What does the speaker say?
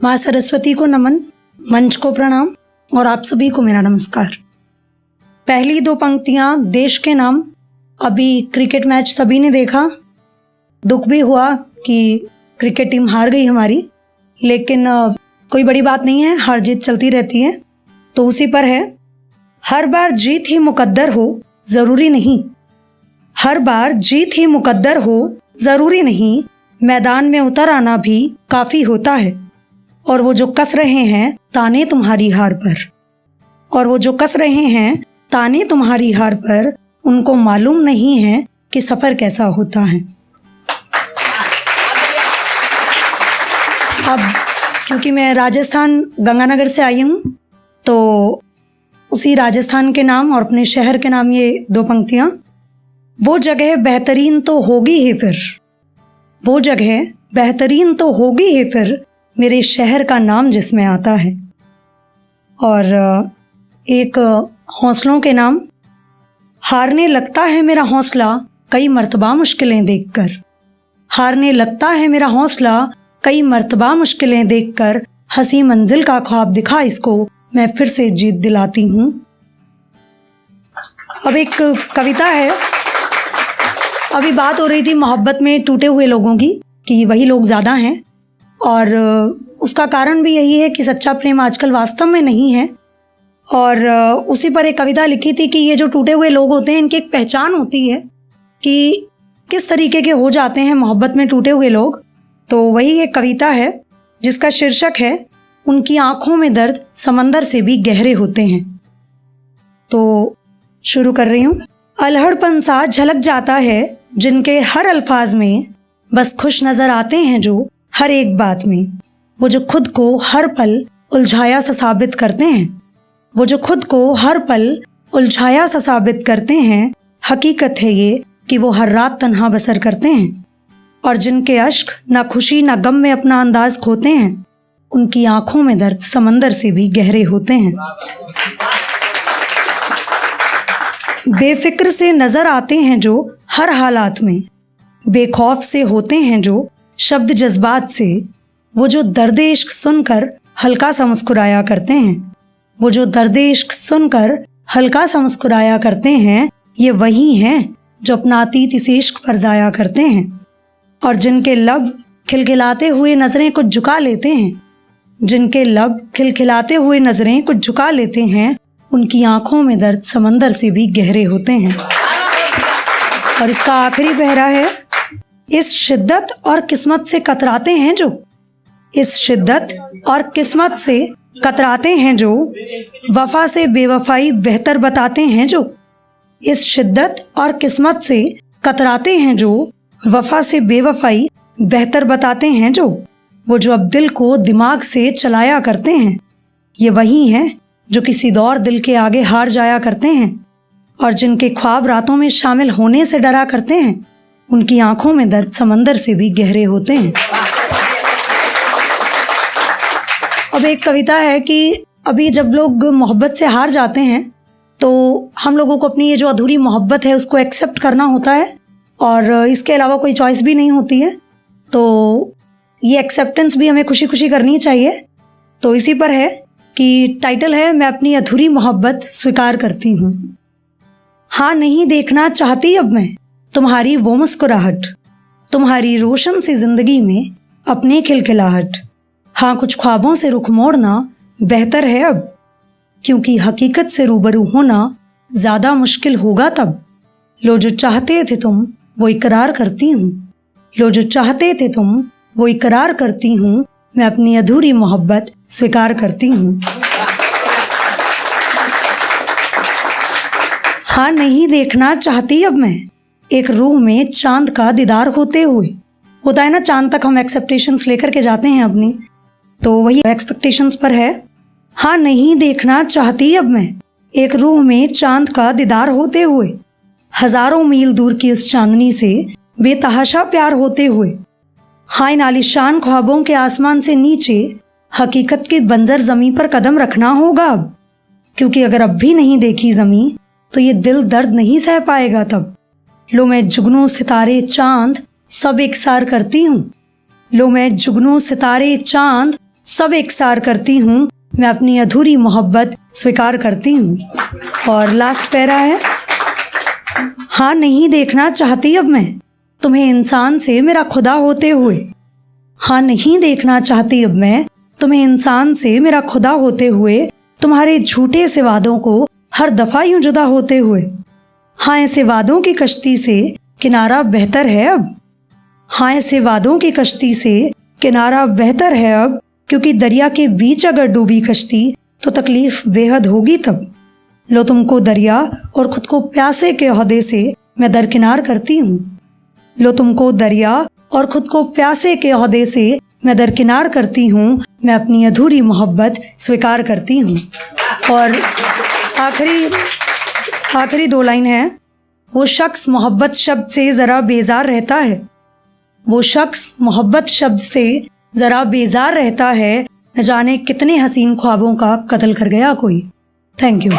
माँ सरस्वती को नमन, मंच को प्रणाम और आप सभी को मेरा नमस्कार। पहली दो पंक्तियाँ देश के नाम। अभी क्रिकेट मैच सभी ने देखा, दुख भी हुआ कि क्रिकेट टीम हार गई हमारी, लेकिन कोई बड़ी बात नहीं है, हार जीत चलती रहती है। तो उसी पर है, हर बार जीत ही मुकद्दर हो ज़रूरी नहीं, हर बार जीत ही मुकद्दर हो ज़रूरी नहीं, मैदान में उतर आना भी काफ़ी होता है। और वो जो कस रहे हैं ताने तुम्हारी हार पर, और वो जो कस रहे हैं ताने तुम्हारी हार पर, उनको मालूम नहीं है कि सफ़र कैसा होता है। अब क्योंकि मैं राजस्थान गंगानगर से आई हूँ, तो उसी राजस्थान के नाम और अपने शहर के नाम ये दो पंक्तियाँ। वो जगह बेहतरीन तो होगी ही फिर, वो जगह बेहतरीन तो होगी ही फिर, मेरे शहर का नाम जिसमें आता है। और एक हौसलों के नाम। हारने लगता है मेरा हौसला कई मर्तबा मुश्किलें देखकर, हारने लगता है मेरा हौसला कई मर्तबा मुश्किलें देखकर, हंसी मंजिल का ख्वाब दिखा इसको मैं फिर से जीत दिलाती हूँ। अब एक कविता है, अभी बात हो रही थी मोहब्बत में टूटे हुए लोगों की कि वही लोग ज़्यादा हैं, और उसका कारण भी यही है कि सच्चा प्रेम आजकल वास्तव में नहीं है। और उसी पर एक कविता लिखी थी कि ये जो टूटे हुए लोग होते हैं, इनकी एक पहचान होती है कि किस तरीके के हो जाते हैं मोहब्बत में टूटे हुए लोग। तो वही एक कविता है जिसका शीर्षक है, उनकी आँखों में दर्द समंदर से भी गहरे होते हैं। तो शुरू कर रही हूँ। अल्हड़पन सा झलक जाता है जिनके हर अल्फाज में, बस खुश नज़र आते हैं जो हर एक बात में, वो जो खुद को हर पल उलझाया सा साबित करते हैं, वो जो खुद को हर पल उलझाया सा साबित करते हैं। हकीकत है ये कि वो हर रात तन्हा बसर करते हैं, और जिनके अश्क ना खुशी ना गम में अपना अंदाज खोते हैं, उनकी आंखों में दर्द समंदर से भी गहरे होते हैं। बेफिक्र से नजर आते हैं जो हर हालात में, बेखौफ से होते हैं जो शब्द जज्बात से, वो जो दर्द इश्क सुनकर हल्का सा मुस्कुराया करते हैं, वो जो दर्द इश्क सुनकर हल्का सा मुस्कुराया करते हैं, ये वही हैं जो अपना अतीत इस इश्क पर जाया करते हैं। और जिनके लब खिलखिलाते हुए नजरें कुछ झुका लेते हैं, जिनके लब खिलखिलाते हुए नजरें कुछ झुका लेते हैं, उनकी आंखों में दर्द समंदर से भी गहरे होते हैं। और इसका आखिरी पहरा है, इस शिद्दत और किस्मत से कतराते हैं जो, इस शिद्दत और किस्मत से कतराते हैं जो, वफा से बेवफाई बेहतर बताते हैं जो, इस शिद्दत और किस्मत से कतराते हैं जो, वफा से बेवफाई बेहतर बताते हैं जो, वो जो अब दिल को दिमाग से चलाया करते हैं, ये वही हैं जो किसी दौर दिल के आगे हार जाया करते हैं, और जिनके ख्वाब रातों में शामिल होने से डरा करते हैं, उनकी आंखों में दर्द समंदर से भी गहरे होते हैं। अब एक कविता है कि अभी जब लोग मोहब्बत से हार जाते हैं, तो हम लोगों को अपनी ये जो अधूरी मोहब्बत है उसको एक्सेप्ट करना होता है, और इसके अलावा कोई चॉइस भी नहीं होती है। तो ये एक्सेप्टेंस भी हमें खुशी खुशी करनी चाहिए। तो इसी पर है कि टाइटल है, मैं अपनी अधूरी मोहब्बत स्वीकार करती हूँ। हाँ नहीं देखना चाहती अब मैं तुम्हारी वो मुस्कुराहट, तुम्हारी रोशन सी जिंदगी में अपनी खिलखिलाहट। हाँ कुछ ख्वाबों से रुख मोड़ना बेहतर है अब, क्योंकि हकीकत से रूबरू होना ज़्यादा मुश्किल होगा तब। लो जो चाहते थे तुम वो इकरार करती हूँ, लो जो चाहते थे तुम वो इकरार करती हूँ, मैं अपनी अधूरी मोहब्बत स्वीकार करती हूँ। हाँ नहीं देखना चाहती अब मैं एक रूह में चांद का दीदार होते हुए। होता है ना, चांद तक हम एक्सपेक्टेशंस लेकर के जाते हैं अपनी, तो वही एक्सपेक्टेशंस पर है। हाँ नहीं देखना चाहती अब मैं एक रूह में चांद का दीदार होते हुए, हजारों मील दूर की उस चांदनी से बेतहाशा प्यार होते हुए। हाँ इन आलिशान ख्वाबों के आसमान से नीचे हकीकत की बंजर ज़मीं पर कदम रखना होगा अब, क्योंकि अगर अब भी नहीं देखी ज़मीं तो ये दिल दर्द नहीं सह पाएगा तब। लो मैं जुगनू सितारे चांद सब एकसार करती हूँ, लो मैं जुगनू सितारे चांद सब एकसार करती हूँ, मैं अपनी अधूरी मोहब्बत स्वीकार करती हूँ। और लास्ट पैरा है, हाँ नहीं देखना चाहती अब मैं तुम्हें इंसान से मेरा खुदा होते हुए। हाँ नहीं देखना चाहती अब मैं तुम्हें इंसान से मेरा खुदा होते हुए, तुम्हारे झूठे से वादों को हर दफा यूं जुदा होते हुए। हाँ ऐसे वादों की कश्ती से किनारा बेहतर है अब। हाँ ऐसे वादों की कश्ती से किनारा बेहतर है अब, क्योंकि दरिया के बीच अगर डूबी कश्ती तो तकलीफ बेहद होगी तब। लो तुमको दरिया और खुद को प्यासे के ओहदे से मैं दरकिनार करती हूँ। लो तुमको दरिया और खुद को प्यासे के ओहदे से मैं दरकिनार करती हूँ, मैं अपनी अधूरी मोहब्बत स्वीकार करती हूँ। और आखिरी 2 लाइन है, वो शख्स मोहब्बत शब्द से ज़रा बेजार रहता है। वो शख्स मोहब्बत शब्द से ज़रा बेजार रहता है, न जाने कितने हसीन ख्वाबों का कत्ल कर गया कोई। Thank you.